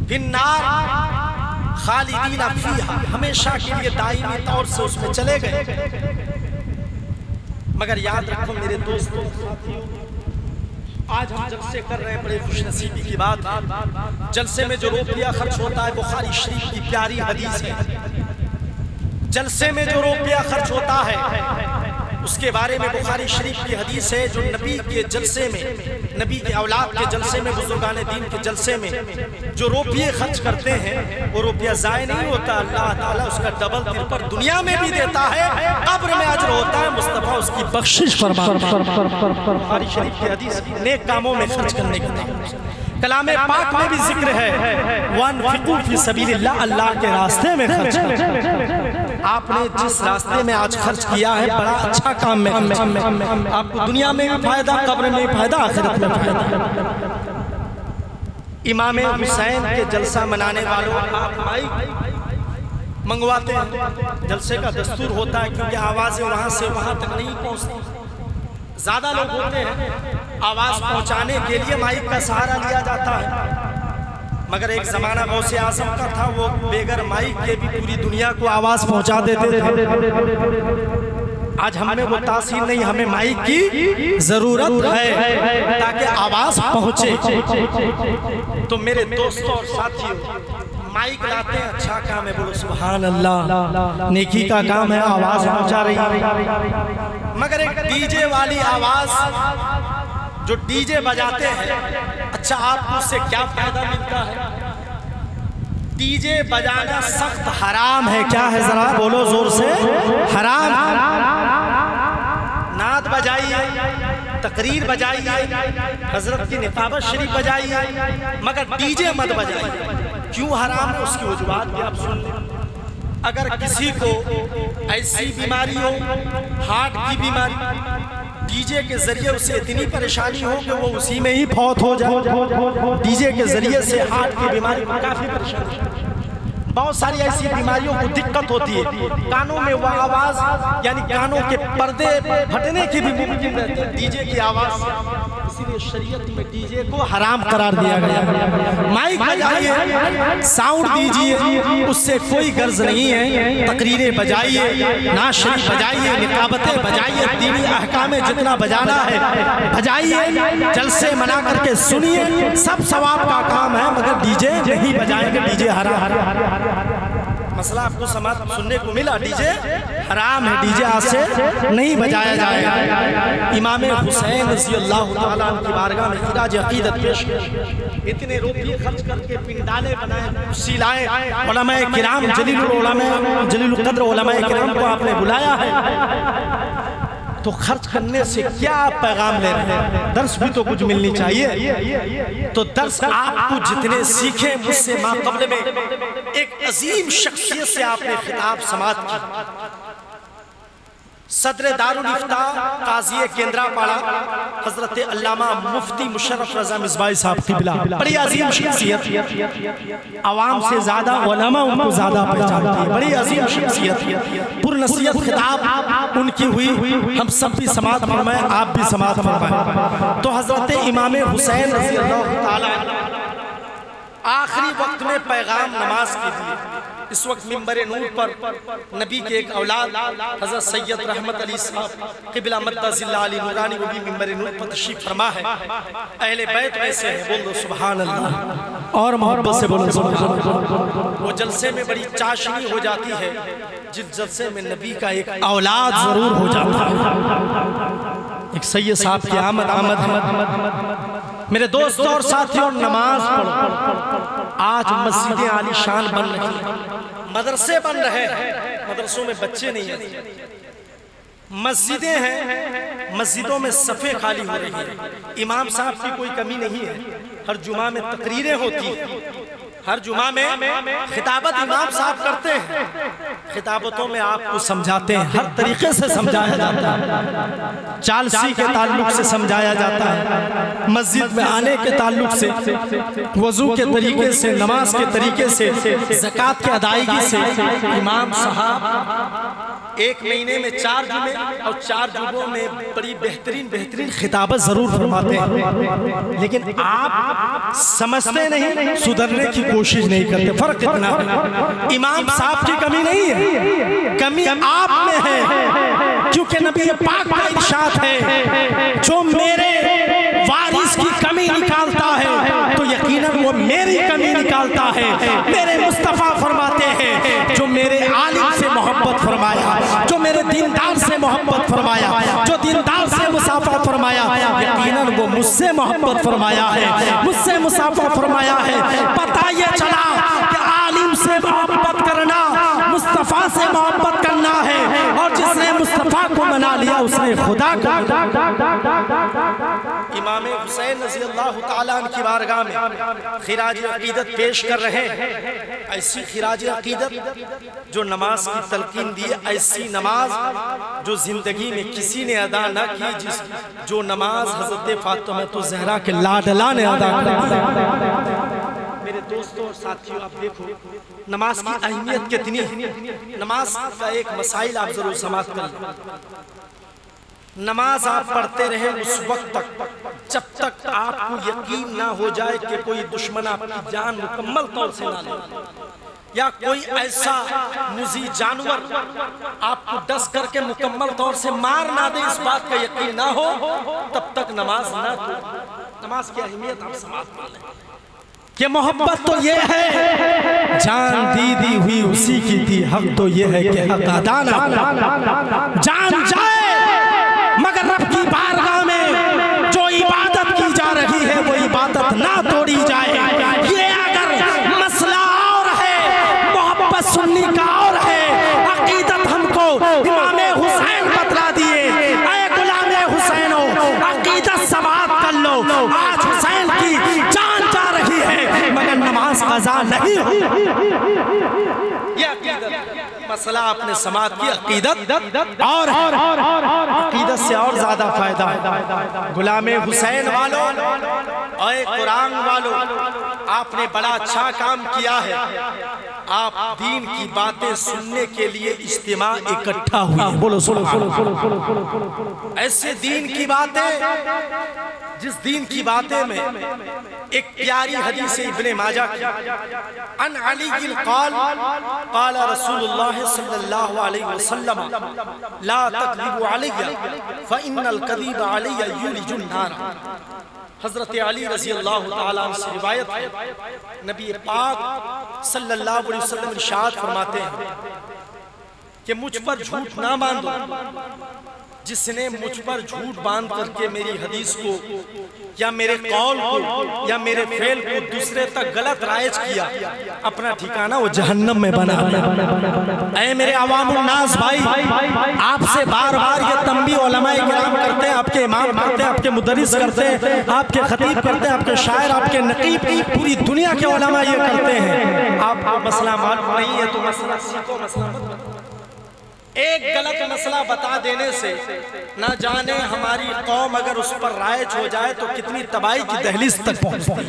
Speaker 1: फिन्नार खालिदीन फीहा, हमेशा के लिए दायमी तौर से उसमें चले गए। मगर याद रखो मेरे दोस्तों, आज हम जलसे कर रहे हैं, बड़े खुशनसीबी की बात। जलसे में जो रुपया खर्च होता है, बुखारी शरीफ की प्यारी हदीस है। जलसे में जो रुपया खर्च होता है, उसके बारे में बुखारी शरीफ की हदीस है, जो नबी के जलसे में, नबी के औलाद के जलसे में, बुजुर्गान दीन के जलसे में जो रुपये खर्च करते हैं, वो रुपया ज़ाय नहीं होता, अल्लाह ताला उसका डबल तिरपर दुनिया में भी देता है, कब्र में अजर होता है, मुस्तफ़ा उसकी बख्शिश फरमाता है। बुखारी शरीफ की हदीस, नेक कामों में खर्च करने का कलामे पाक में भी जिक्र है, वनफिकू फी सबीलिल्लाह, अल्लाह के रास्ते में खर्च करें। आपने जिस रास्ते में आज खर्च किया है, बड़ा अच्छा काम में, आपको दुनिया में भी फायदा, कब्र में भी फायदा, आखिरत में फायदा। इमाम हुसैन के जलसा मनाने वालों, आप माइक मंगवाते हैं, जलसे का दस्तूर होता है, क्योंकि आवाज़ें वहाँ से वहाँ तक नहीं पहुँचती, ज़्यादा लोग होते हैं, आवाज़ पहुँचाने के लिए माइक का सहारा लिया जाता है। मगर एक ज़माना गौसे आज़म का था, वो बेगर माइक के भी पूरी दुनिया को आवाज़ पहुँचा देते थे। आज हमें वो तासीर नहीं, हमें माइक की ज़रूरत है ताकि आवाज़ पहुँचे। तो मेरे दोस्तों और साथियों, माइक लाते हैं, अच्छा काम है, बोलो सुभान अल्लाह, नेकी का काम है, आवाज़ पहुँचा रही है। मगर एक डीजे वाली आवाज़, जो डीजे बजाते हैं, अच्छा आपको उससे क्या फायदा मिलता है। डीजे बजाना सख्त हराम है। क्या है, जरा बोलो जोर से, हराम। नाद बजाइए, तकरीर बजाइए, हजरत की निकाबत शरीफ बजाइए, मगर डीजे मत बजाइए। क्यों हराम है, उसकी वजूहात भी आप सुन लें। अगर किसी को ऐसी बीमारी हो, हार्ट की बीमारी, डीजे के जरिए उसे इतनी परेशानी हो कि वो उसी में ही फौत हो जाए। डीजे के जरिए से हार्ट की बीमारी काफी परेशानी, बहुत सारी ऐसी बीमारियों को दिक्कत होती है, कानों में वह आवाज यानी कानों के पर्दे फटने की भी मुमकिन रहती है डीजे की आवाज। इसीलिए शरीयत में डीजे को हराम करार दिया गया। माइक बजाइए, साउंड दीजिए, उससे कोई गर्ज नहीं है। तकरीरें बजाइए, नाशरी बजाइए, निकाबतें बजाइए, दीनी अहकाम जितना बजाना है बजाइए, जलसे मना करके सुनिए, सब सवाब का काम है, मगर डीजे नहीं बजाएंगे, डीजे हराम। मसला आपको सुनने को मिला, डीजे हराम है, डीजे आज से नहीं बजाया जाएगा। इमाम हुसैन रज़ियल्लाहु ताला अन्हु की बारगाह में खिराज अक़ीदत पेश किए, इतने रुपये खर्च करके पिंडाले बनाए, सिलाए, उलमाए किराम जलील क़द्र उलमाए किराम को आपने बुलाया है, तो खर्च करने से क्या पैगाम ले रहे हैं? दर्स भी तो कुछ मिलनी चाहिए। तो दर्स आपको जितने सीखे मुझसे माक़बल में एक अजीम शख्सियत से आपने खिताब समात की। सदर दारुल इफ्ता काज़ी केंद्रापाड़ा हजरत अल्लामा मुफ्ती मुशर्रफ रज़ा मिसबाही साहब क़िबला, बड़ी अजीम शख्सियत, आवाम से ज़्यादा उलमा उनको ज़्यादा पहचानती है, बड़ी अजीम शख्सियत। पुरनसीहत खिताब उनकी हुई, हम सब भी समात फरमाएं, आप भी समात फरमाएं। तो हजरत इमाम हुसैन रज़ियल्लाहु ताला आखिरी वक्त में पैगाम नमाज के लिए इस वक्त मिंबर नूर पर नबी के एक औलाद हज़रत सैयद रहमत अली साहब क़िबला मद्दज़िल्लाह अली नूरानी वो भी मिंबर नूर पर तशरीफ़ फरमा है। अहले बैत में से है, बोल दो सुभान अल्लाह और मोहब्बत से बोलो सुभान अल्लाह। वो जलसे में बड़ी चाशनी हो जाती है जिस जलसे में नबी का एक औलाद ज़रूर हो जाता है। एक सैयद साहब की आमद मेरे दोस्तों और साथियों, नमाज पढ़ो। आज मस्जिदें आलीशान बन रही हैं, मदरसे बन रहे हैं, मदरसों में बच्चे नहीं हैं, मस्जिदें हैं, मस्जिदों में सफ़े खाली हो रही हैं। इमाम साहब की कोई कमी नहीं है, हर जुमा में तकरीरें होती हैं, हर जुमा में खिताबत इमाम साहब करते हैं, खिताबतों में आपको समझाते हैं, हर तरीके से समझाया जाता है, चालसी के ताल्लुक से समझाया जाता है, मस्जिद में आने के ताल्लुक से, वज़ू के तरीके से, नमाज के तरीके से, ज़कात की अदायगी से। इमाम साहब एक महीने में 4 जुमे और 4 जुमों में बड़ी बेहतरीन खिताबत ज़रूर फरमाते हैं, लेकिन आप समझते नहीं, सुधरने की कोशिश नहीं करते। फर्क इतना है, इमाम साहब की कमी नहीं है, कमी आप में है, क्योंकि नबी पाक का इरशाद है, जो मेरे वारिस की कमी निकालता है तो यकीनन वो मेरी कमी निकालता है। मेरे मुस्तफ़ा फरमाते हैं, जो मेरे आलिम से मोहब्बत फरमाया, जो मेरे दीनदार से मोहब्बत फरमाया, जो दीनदार से मुसाफा फरमाया, यकीनन वो मुझसे मोहब्बत फरमाया है, मुझसे मुसाफा फरमाया है। पता ये चला कि आलिम से मोहब्बत करना मुस्तफ़ा से मोहब्बत करना है, और जिसने मुस्तफ़ा को मना लिया उसने खुदा को। इमाम हुसैन रज़ियल्लाहु ताला अन्हु की बारगाह में खिराज अक़ीदत पेश कर रहे हैं। ऐसी खिराज अक़ीदत जो नमाज की तलकीन दी, ऐसी नमाज जो जिंदगी में किसी ने अदा न की, जो नमाज हज़रत फ़ातिमा ज़हरा के लाडला ने अदा की। मेरे दोस्तों और साथियों, आप देखो नमाज की अहमियत कितनी है। नमाज का एक मसाइल आप जरूर समाप्त कर लें। नमाज आप पढ़ते रहे उस वक्त तक जब तक आपको यकीन ना हो जाए कि कोई दुश्मन आपकी जान मुकम्मल तौर से ना ले, या कोई ऐसा मुज़ी जानवर आपको डस करके मुकम्मल तौर से मार ना दे, इस बात का यकीन ना हो, तब तक नमाज ना हो। नमाज की अहमियत आप समाप्त कर लें कि मोहब्बत तो ये है, जान दी हुई उसी की थी, हक तो ये है कि हक अदा ना। जान जाए मगर रब की बारगाह में जो इबादत की जा रही है वो इबादत ना तोड़ी जाए। ये अगर मसला और है, मोहब्बत सुन्नी का और है, अकीदत हमको इमाम हुसैन बतला दिए। ऐ गुलाम हुसैन हो, अकीदत समाप्त कर लो। आज हुसैन की जान जा रही है मगर नमाज कज़ा नहीं ये मसला आपने समात की। अकीदत और अकीदत से और ज्यादा फायदा है। गुलाम हुसैन वालों और कुरान वालों, आपने बड़ा अच्छा काम किया है। आप दीन की बातें सुनने के लिए इज्तिमा इकट्ठा हुए। बोलो ऐसे दीन की बातें, जिस दीन की बातें में एक प्यारी हदीस इब्ने माजा की, अन अली क़ाल क़ाल रसूलुल्लाह सल्लल्लाहु अलैहि वसल्लम ला तकज़िबू अलैया फ़इन्नल कज़िब अलैया युलिजुन नार। हज़रत अली रज़ी अल्लाह तआला अन्हु से रिवायत है, नबी पाक सल्लल्लाहु अलैहि वसल्लम इरशाद फरमाते हैं कि मुझ पर झूठ ना बांधो, जिसने मुझ पर झूठ बांध करके मेरी हदीस को या मेरे कौल को या मेरे फेल को दूसरे तक गलत राइज किया, अपना ठिकाना वो जहन्नम में बना। ऐ मेरे अवामुल नास भाई, आपसे बार बार ये तंबीह उलमाए किराम करते हैं, आपके इमाम करते हैं, आपके मुदर्रिस करते हैं, आपके खतीब करते हैं, आपके शायर, आपके नकीब, पूरी दुनिया के उलमा ये करते हैं। आपको मसला मालूम नहीं है तो मसला सीखो, मसला मत बताओ। एक गलत मसला बता देने से ना जाने हमारी कौम अगर उस पर राइज हो जाए तो कितनी तबाही की दहलीज तक पहुंचती।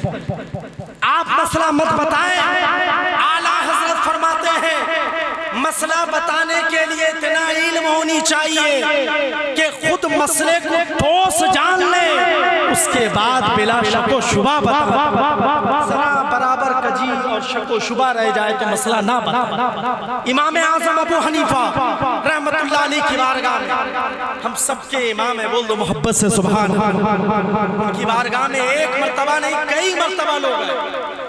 Speaker 1: आप मसला मत बताएं। आला हजरत फरमाते हैं मसला बताने के लिए इतना इल्म होनी चाहिए कि खुद मसले को ठोस जान ले, उसके बाद बिला शको शुबा बता। बराबर कजी और शको शुबा रह जाए तो मसला ना बता। इमाम आज़म अबू हनीफा रहमतुल्लाह अलैह की बारगाह में, हम सबके इमाम है, बोल दो मोहब्बत से सुभान अल्लाह। उनकी बारगाह में एक मर्तबा नहीं कई मर्तबा लोग गए,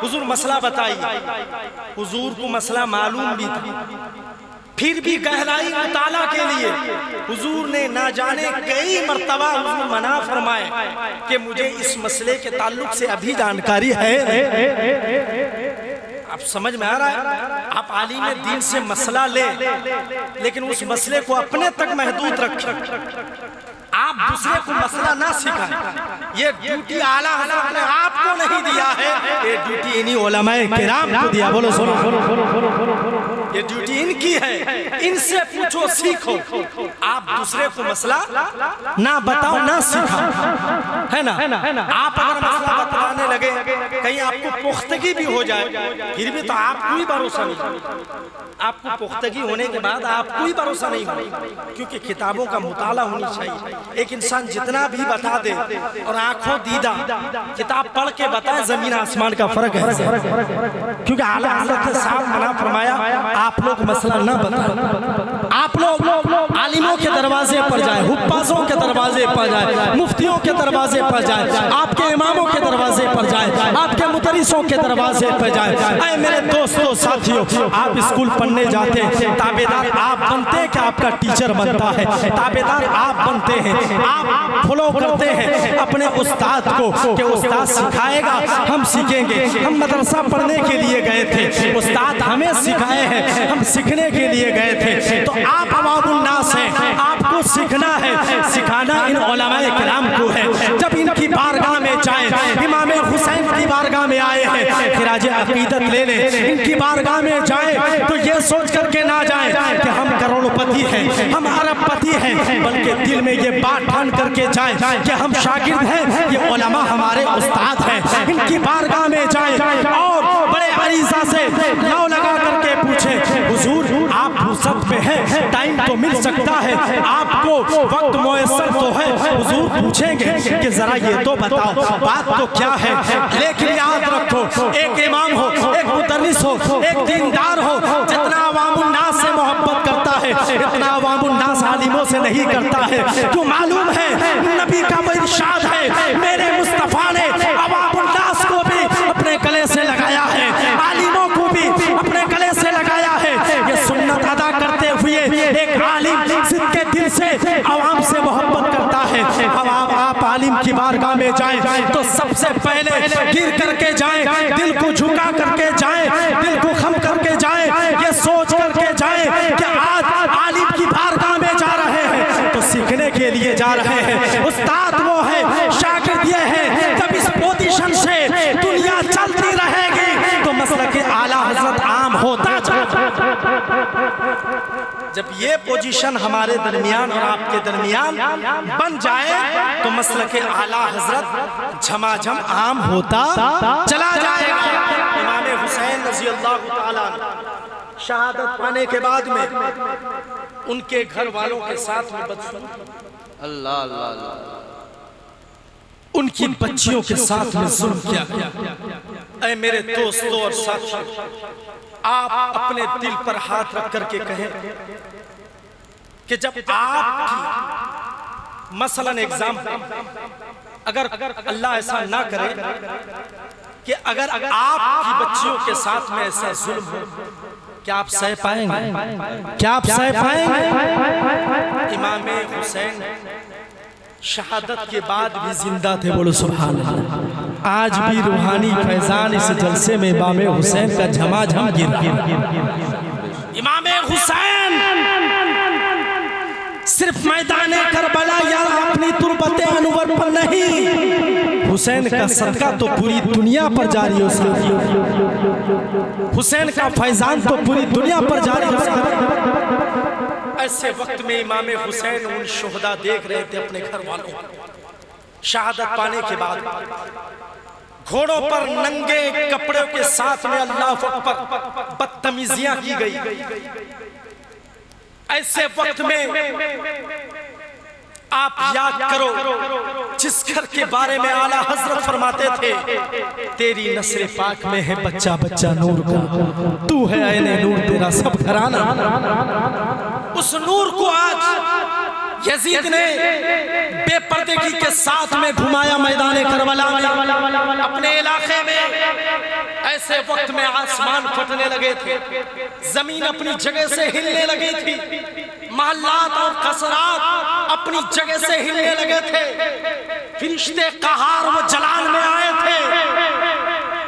Speaker 1: हुजूर मसला बताइए। हुजूर को मसला मालूम भी था, फिर भी गहराई मुताला के लिए हुजूर ने ना जाने कई मर्तबा हुजूर मना फरमाए कि मुझे इस मसले के ताल्लुक से अभी जानकारी है। आप समझ में आ रहा है? आप आलिम दीन से मसला ले, लेकिन उस मसले को अपने तक महदूद रखें। आप दूसरे को मसला ना सिखाएं। ये ड्यूटी आला हज़रत ने आपको नहीं दिया है, ये ड्यूटी इन्हीं उलमाए किराम को दिया। बोलो सुनो, ये ड्यूटी इनकी है, इनसे पूछो सीखो। आप दूसरे को मसला ना बताओ ना सिखाओ, है ना? आप अगर मसला बताने लगे कहीं आपको पुख्तगी भी हो जाए, फिर भी तो आपको ही भरोसा नहीं। आपको पुख्तगी होने के बाद आपको ही भरोसा नहीं होगा, क्योंकि किताबों का मुताला होनी चाहिए। एक इंसान जितना भी बता दे और आंखों दीदा किताब पढ़ के बताए, जमीन आसमान का फर्क है। क्योंकि आला हज़रत ने साफ मना फरमाया आप लोग मसला ना बताओ। आप लोग आलिमों के दरवाजे पर जाए, हुफ्फाज़ों के दरवाजे पर जाए, मुफ्तियों के दरवाजे पर जाए, आपके इमामों के दरवाजे पर जाए, आपके मुदर्रिसों के दरवाजे पर जाए। ऐ मेरे दोस्तों साथियों, आप स्कूल पढ़ने जाते हैं, ताबेदार आप बनते हैं कि आपका टीचर बनता है? ताबेदार आप बनते हैं, आप फॉलो करते हैं अपने उस्ताद को कि उस्ताद सिखाएगा हम सीखेंगे। हम मदरसा पढ़ने के लिए गए थे, उस्ताद हमें सिखाए हैं, हम सीखने के लिए गए थे। तो आप अवामुल नास हैं, आपको सीखना है, सिखाना इन उलमाए किराम को है। जब इनकी बारगाह में जाए, इमाम हुसैन की बारगाह में आए हैं, खिराज अकीदत ले लें, इनकी बारगाह में जाए तो ये सोच करके ना जाए कि हम करोड़पति हैं, हम अरबपति हैं, बल्कि दिल में ये बात ठान करके जाए कि हम शागिर्द हैं, ये उलमा हमारे उस्ताद हैं। इनकी बारगाह में जाए और बड़े अरीज़ा से लौ लगा करके पूछे, हुजूर आप फुर्सत में हैं, टाइम तो मिल सकता है, आपको वक्त मुयस्सर तो है? हुजूर पूछेंगे कि जरा ये तो बताओ बात तो क्या है। लेकिन याद रखो, एक इमाम हो, एक मुदर्रिस हो, एक दीनदार हो, जितना अवामुल नास से मोहब्बत करता है इतना अवामुल नास आलिमों से नहीं करता है। क्यों? मालूम है नबी का वो इरशाद है, मेरे मुस्तफा ने अवामुल नास को भी अपने गले से लगाया है, आलिमों को भी अपने गले से लगाया है। ये सुन्नत अदा करते हुए एक आलिम जिसके दिल से अवाम से मोहब्बत करता है। अब आप आलिम की बारगाह में जाएं तो सबसे पहले गिर करके जाएं, दिल को झुका करके जाएं, दिल को खम करके जाएं, ये सोच करके जाएं कि आज आलिम की बारगाह में जा रहे हैं तो सीखने के लिए जा रहे हैं। उस्ताद वो है, शागिर्द ये है। जब इस पोजीशन से दुनिया चलती रहेगी तो मसलक आला हज़रत आम होता जाएगा। जब ये पोजीशन हमारे दरमियान और आपके दरमियान बन जाए तो मसलक आला हज़रत झमाझम आम होता चला जाएगा। इमाम हुसैन रज़ी अल्लाह तआला शहादत पाने के बाद में उनके घर वालों के साथ में बदसलूकी,
Speaker 2: अल्लाह अल्लाह अल्लाह,
Speaker 1: उनकी बच्चियों के साथ में जुल्म किया गया। ऐ मेरे दोस्तों और साथियों, आप अपने दिल पर हाथ रख करके कहें कि जब आपकी मसलन एग्जाम, अगर अल्लाह ऐसा ना करे कि अगर आपकी बच्चियों के साथ में ऐसा जुल्म हो, क्या आप सह पाएंगे? क्या आप सह पाएंगे? इमाम हुसैन शहादत के बाद भी जिंदा थे, बोलो सुभान अल्लाह। आज भी रूहानी फैजान इस जलसे में इमाम हुसैन का झमाझम गिर रहा। इमाम हुसैन सिर्फ मैदान करबला या अपनी तुरबते अनवर पर नहीं, हुसैन का सदका तो पूरी दुनिया पर जारी हो सकती है, हुसैन का फैजान तो पूरी दुनिया पर जारी हो सकता है। ऐसे वक्त में इमाम हुसैन उन शुहदा देख रहे थे अपने घर वालों को शहादत पाने के बाद, घोड़ों पर नंगे कपड़ों के साथ में अल्लाह अकबर बदतमीजियां की गई। ऐसे वक्त में आप याद करो जिस घर के बारे में आला हजरत फरमाते थे, तेरी नस्ल पाक में है बच्चा बच्चा नूर का, तू है ऐने नूर तेरा सब घराना। उस नूर को आज यजीद ने बेपर्दगी के साथ में घुमाया मैदान करबला में, अपने इलाके में। ऐसे वक्त में आसमान फटने लगे थे, जमीन अपनी जगह से हिलने लगी थी, महल्लात और कसरात अपनी जगह से हिलने लगे थे, फरिश्ते कहार व जलाल में आए थे,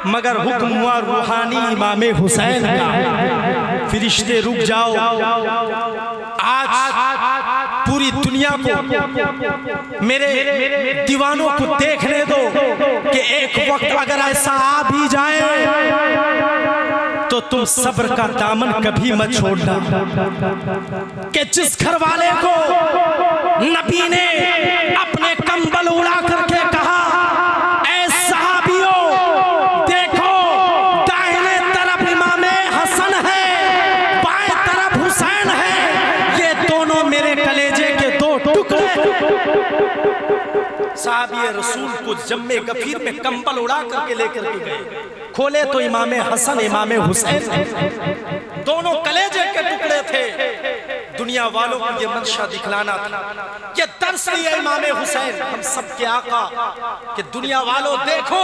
Speaker 1: मगर हुक्म हुआ रूहानी इमाम हुसैन का, फरिश्ते रुक जाओ। आज पूरी दुनिया को, मेरे दीवानों को देखने दो कि एक वक्त अगर ऐसा आ भी जाए तो तुम सब्र का दामन कभी मत छोड़ना। कि जिस घर वाले को नबी ने अपने कंबल उड़ा करके कहा, ऐ सहाबियों देखो दाहिने तरफ इमाम हसन है, बाएं तरफ हुसैन है, ये दोनों मेरे कलेजे के दो टुकड़े। साहबी रसूल को जम्मे गफीर में कंबल उड़ा करके लेकर के गए, खोले तो इमाम हसन इमाम हुसैन, दोनों कलेजे के टुकड़े थे। दुनिया वालों को ये मंशा दिखलाना था, ये दर्श लिया इमाम हुसैन हम सब के आका कि दुनिया वालों देखो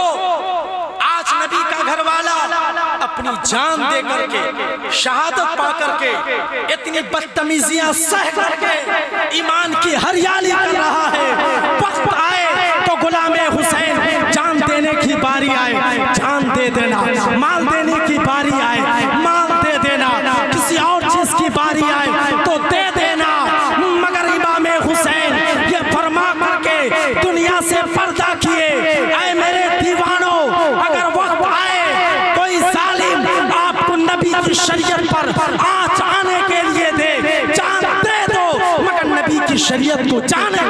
Speaker 1: आज नबी का घर वाला अपनी जान दे करके शहादत पा करके इतनी बदतमीजियां सह करके ईमान की हरियाली कर रहा है। वक्त आए तो गुलाम हुसैन जान देने की बारी आए, जान दे देना, माल देने की बारी आए, माल दे देना, किसी और चीज की बारी आए तो दे देना, मगर इमाम हुसैन ये फरमा करके दुनिया से पर्दा किए। ऐ मेरे दीवानों, अगर वक्त आए कोई जालिम आपको नबी की शरीयत पर आँच आने के लिए दे, जान दे दो, मगर नबी की शरीयत को जाने।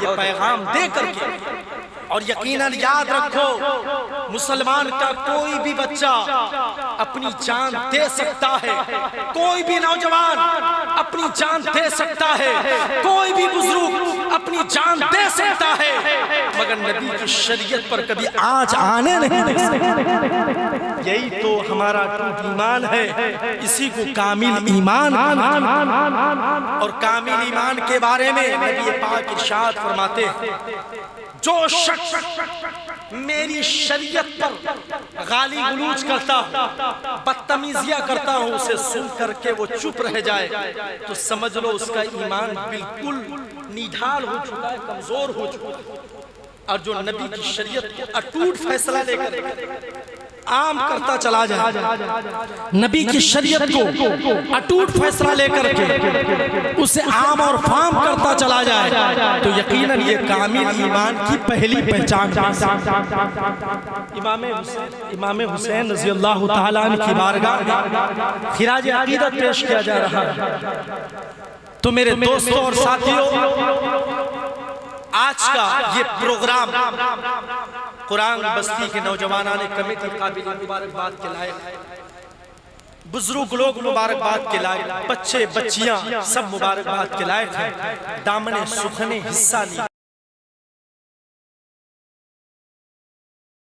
Speaker 1: ये पैगाम दे करके, और यकीनन याद रखो मुसलमान का कोई भी बच्चा अपनी जान दे सकता है, कोई भी नौजवान अपनी जान दे सकता है, कोई भी बुजुर्ग अपनी जान दे सकता है, मगर नबी की शरीयत पर कभी आँच आने नहीं दे सकता। यही तो हमारा टूट ईमान है, इसी को कामिल ईमान। और कामिल ईमान के बारे में नबी पाक इरशाद फरमाते हैं, जो शख्स मेरी शरीयत पर गाली गलूज करता हूँ, बदतमीजियां करता हूँ, उसे सुन करके वो चुप रह जाए तो समझ लो उसका ईमान बिल्कुल निढाल हो चुका है, कमजोर हो चुका है। और जो नबी की शरीयत को अटूट फैसला लेकर आम करता चला जाए, नबी की शरीयत को अटूट फैसला लेकर के उसे आम और फाम करता चला जाए तो यकीनन ये कामिल ईमान की पहली पहचान। इमाम हुसैन रज़ी अल्लाह तआला अन्हु की बारगाह में खिराज अकीदत पेश किया जा रहा है। तो मेरे दोस्तों और साथियों, आज का ये प्रोग्राम कुरान बस्ती के नौजवाना ने कमेटी काबिल मुबारकबाद के लायक है। बुजुर्ग लोग मुबारकबाद के लायक, बच्चे बच्चियां सब मुबारकबाद के लायक हैं। दामने सुखने हिस्सा लिया,